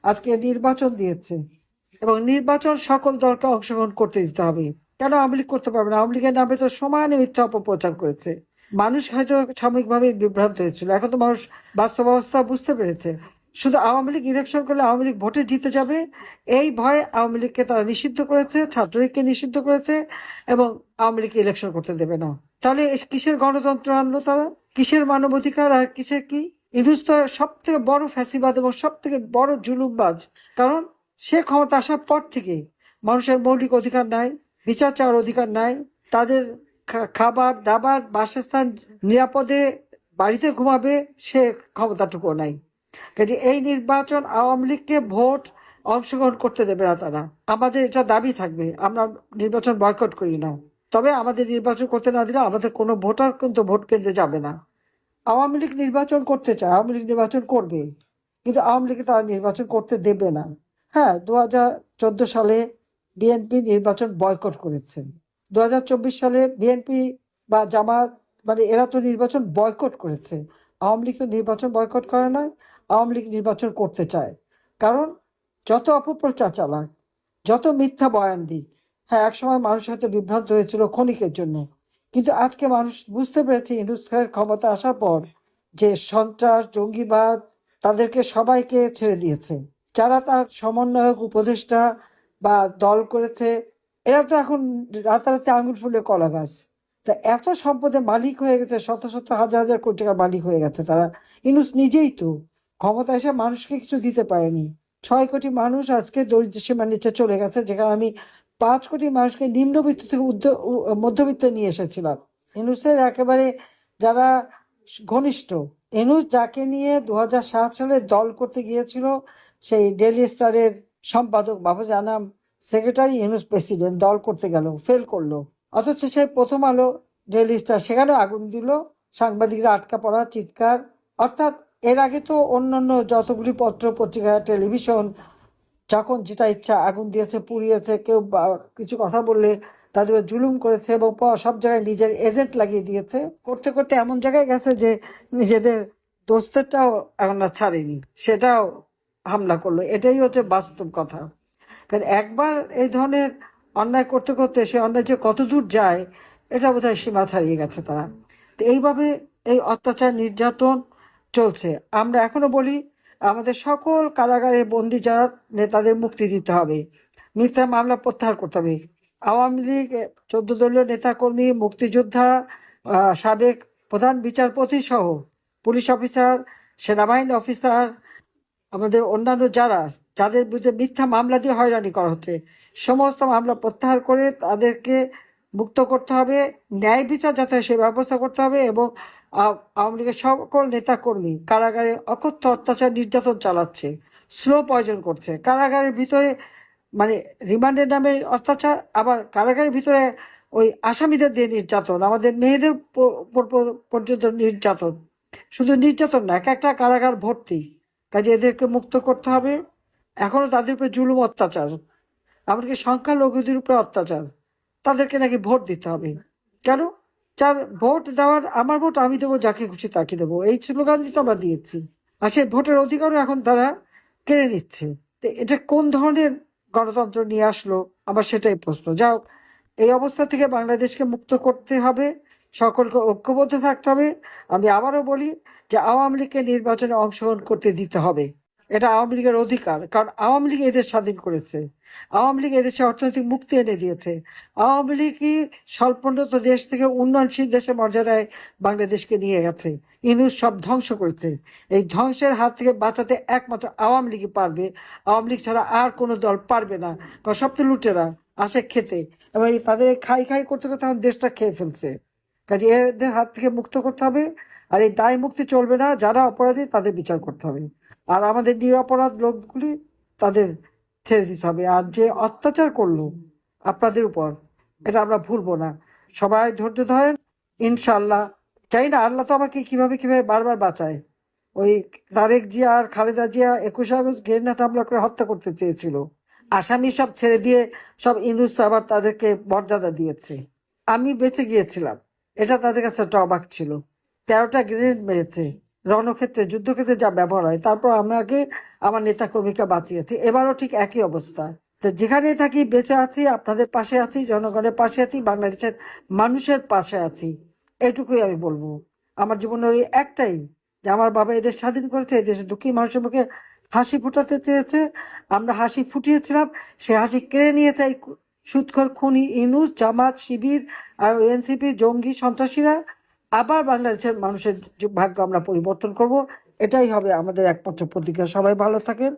আজকে নির্বাচন দিয়েছে এবং নির্বাচন সকল দলকে অংশগ্রহণ করতে দিতে হবে। কেন আওয়ামী লীগ করতে পারবে না? আওয়ামী লীগের নামে তো সমানে মিথ্যা অপপ্রচার করেছে। মানুষ হয়তো সাময়িকভাবে বিভ্রান্ত হয়েছিল, এখন তো মানুষ বাস্তব অবস্থা বুঝতে পেরেছে। শুধু আওয়ামী লীগ ইলেকশন করলে আওয়ামী লীগ ভোটে জিতে যাবে এই ভয়ে আওয়ামী লীগকে তারা নিষিদ্ধ করেছে, ছাত্রলীগকে নিষিদ্ধ করেছে এবং আওয়ামী লীগকে ইলেকশন করতে দেবে না। তাহলে কিসের গণতন্ত্র আনলো তারা? কিসের মানবাধিকার আর কিসের কি? ইউনূস তো সব থেকে বড় ফ্যাসিবাদ এবং সব থেকে বড় জুলুমবাজ। কারণ সে ক্ষমতা আসার পর থেকে মানুষের মৌলিক অধিকার নাই, বিচার চাওয়ার অধিকার নাই, তাদের খাবার দাবার বাসস্থান নিরাপদে বাড়িতে ঘুমাবে সে ক্ষমতাটুকু নাই। কাজে এই নির্বাচন আওয়ামী লীগকে ভোট অংশগ্রহণ করতে দেবে না তারা। আমাদের এটা দাবি থাকবে, আমরা নির্বাচন বয়কট করি না, তবে আমাদের নির্বাচন করতে না দিলে আমাদের কোনো ভোটার কিন্তু ভোট কেন্দ্রে যাবে না। আওয়ামী লীগ নির্বাচন করতে চায়, আওয়ামী লীগ নির্বাচন করবে, কিন্তু আওয়ামী লীগকে তারা নির্বাচন করতে দেবে না। হ্যাঁ, 2014 সালে বিএনপি নির্বাচন বয়কট করেছে। 2024 সালে বিএনপি বা জামাত মানে এরা তো নির্বাচন বয়কট করেছে। আওয়ামী লীগ তো নির্বাচন বয়কট করে না, আওয়ামী লীগ নির্বাচন করতে চায়। কারণ যত অপপ্রচার চালাক, যত মিথ্যা বয়ান দিক, হ্যাঁ একসময় মানুষ হয়তো বিভ্রান্ত হয়েছিল ক্ষণিকের জন্য, কিন্তু আজকে মানুষ বুঝতে পেরেছে ইউনূস খানের ক্ষমতা আসার পর যে সন্ত্রাস জঙ্গিবাদ তাদেরকে সবাইকে ছেড়ে দিয়েছে। যারা তার সমন্বয়ক উপদেষ্টা বা দল করেছে এরা তো এখন রাতারাতি আঙুল ফুলে কলা গাছ। তা এত সম্পদের মালিক হয়ে গেছে, শত শত হাজার হাজার কোটি টাকার মালিক হয়ে গেছে তারা। ইউনূস নিজেই তো ক্ষমতা এসে মানুষকে কিছু দিতে পারেনি। 6 কোটি মানুষ আজকে দরিদ্র সীমার নিচে চলে গেছে, যেখানে আমি 5 কোটি মানুষকে নিম্নবিত্ত থেকে মধ্যবিত্তে নিয়ে এসেছিলাম। ইউনূসের একেবারে যারা ঘনিষ্ঠ, ইউনূস যাকে নিয়ে 2007 সালে দল করতে গিয়েছিল, সেই ডেইলি স্টারের সম্পাদক মাহফুজ আনাম সেক্রেটারি, ইউনূস প্রেসিডেন্ট, দল করতে গেল ফেল করলো। অথচ সেই প্রথম আলো ডেইলি স্টার সেখানেও আগুন দিল, সাংবাদিকরা আটকা পড়া, চিৎকার। অর্থাৎ এর আগে তো অন্যান্য যতগুলি পত্র পত্রিকা টেলিভিশন যখন যেটা ইচ্ছা আগুন দিয়েছে, পুড়িয়েছে, কেউ কিছু কথা বললে তাদের জুলুম করেছে এবং সব জায়গায় নিজের এজেন্ট লাগিয়ে দিয়েছে। করতে করতে এমন জায়গায় গেছে যে নিজেদের দোস্তেরটাও এখন আর ছাড়েনি, সেটাও হামলা করলো। এটাই হচ্ছে বাস্তব কথা। কারণ একবার এই ধরনের অন্যায় করতে করতে সে অন্যায় যে কত দূর যায় এটা বোধহয় সীমা ছাড়িয়ে গেছে তারা। তো এইভাবে এই অত্যাচার নির্যাতন চলছে। আমরা এখনো বলি আমাদের সকল কারাগারে বন্দী যারা নেতাদের মুক্তি দিতে হবে, মিথ্যা মামলা প্রত্যাহার করতে হবে। আওয়ামী লীগ 14 দলীয় নেতাকর্মী, মুক্তিযোদ্ধা, সাবেক প্রধান বিচারপতি সহ পুলিশ অফিসার, সেনাবাহিনী অফিসার, আমাদের অন্যান্য যাদের বিরুদ্ধে মিথ্যা মামলা দিয়ে হয়রানি করা হচ্ছে, সমস্ত মামলা প্রত্যাহার করে তাদেরকে মুক্ত করতে হবে। ন্যায় বিচার যাতে হয় সে ব্যবস্থা করতে হবে এবং আওয়ামী লীগের সকল নেতাকর্মী কারাগারে অকথ্য অত্যাচার নির্যাতন চালাচ্ছে, স্লো পয়জন করছে কারাগারের ভিতরে, মানে রিমান্ডের নামে অত্যাচার, আবার কারাগারের ভিতরে ওই আসামিদের দিয়ে নির্যাতন, আমাদের মেয়েদের পর্যন্ত নির্যাতন। শুধু নির্যাতন না, একটা কারাগার ভর্তি। কাজে এদেরকে মুক্ত করতে হবে। এখনো তাদের উপরে জুলুম অত্যাচার, এমনকি সংখ্যালঘুদের উপরে অত্যাচার। তাদেরকে নাকি ভোট দিতে হবে। কেন? যার ভোট দেওয়ার, আমার ভোট আমি দেবো, যাকে খুশি তাকে দেবো, এই স্লোগান তো আমরা দিয়েছি। আর সেই ভোটের অধিকারও এখন তারা কেড়ে নিচ্ছে। তো এটা কোন ধরনের গণতন্ত্র নিয়ে আসলো, আমার সেটাই প্রশ্ন। যাও, এই অবস্থা থেকে বাংলাদেশকে মুক্ত করতে হবে, সকলকে ঐক্যবদ্ধ থাকতে হবে। আমি আবারও বলি যে আওয়ামী লীগকে নির্বাচনে অংশগ্রহণ করতে দিতে হবে, এটা আওয়ামী লীগের অধিকার। কারণ আওয়ামী লীগ এদের স্বাধীন করেছে, আওয়ামী লীগ এদেশে অর্থনৈতিক মুক্তি এনে দিয়েছে, আওয়ামী লীগই স্বল্পোন্নত দেশ থেকে উন্নয়নশীল দেশের মর্যাদায় বাংলাদেশকে নিয়ে গেছে। ইউনূস সব ধ্বংস করেছে। এই ধ্বংসের হাত থেকে বাঁচাতে একমাত্র আওয়ামী লীগই পারবে, আওয়ামী লীগ ছাড়া আর কোনো দল পারবে না। কারণ সব তো লুটেরা আসে খেতে, এবং তাদের খাই খাই করতে করতে এখন দেশটা খেয়ে ফেলছে। কাজে এদের হাত থেকে মুক্ত করতে হবে। আর এই দায় মুক্তি চলবে না, যারা অপরাধী তাদের বিচার করতে হবে, আর আমাদের নিরপরাধ লোকগুলি তাদের ছেড়ে দিতে হবে। আর যে অত্যাচার করলো আপনাদের উপর, এটা আমরা ভুলবো না। সবাই ধৈর্য ধরেন, ইনশাল্লাহ। চাই না আল্লাহ তো আমাকে কিভাবে কিভাবে বারবার বাঁচায়। ওই তারেক জিয়া আর খালেদা জিয়া 21 আগস্ট ঘেন্না হামলা করে হত্যা করতে চেয়েছিল, আসামি সব ছেড়ে দিয়ে সব ইউনূস আবার তাদেরকে মর্যাদা দিয়েছে। আমি বেঁচে গিয়েছিলাম, এটা তাদের কাছে একটা অবাক ছিল। 13টা গ্রেনেড মেরেছে, রণক্ষেত্রে যুদ্ধক্ষেত্রে যা ব্যবহার হয়, তারপর আমাকে আমার নেতাকর্মীকে বাঁচিয়েছি। এবারও ঠিক একই অবস্থা। তো যেখানেই থাকি বেঁচে আছি, আপনাদের পাশে আছি, জনগণের পাশে আছি, বাংলাদেশের মানুষের পাশে আছি, এটুকুই আমি বলবো। আমার জীবনে ওই একটাই, যে আমার বাবা এদেশ স্বাধীন করেছে, এদেশের দুঃখী মানুষের মুখে হাসি ফুটাতে চেয়েছে, আমরা হাসি ফুটিয়েছিলাম, সে হাসি কেড়ে নিয়েছে এই সুদখোর খুনি ইউনূস, জামাত, শিবির আর এনসিপি জঙ্গি সন্ত্রাসীরা। আবার বাংলাদেশের মানুষের ভাগ্য আমরা পরিবর্তন করব, এটাই হবে আমাদের একমাত্র প্রতিজ্ঞা। সবাই ভালো থাকেন।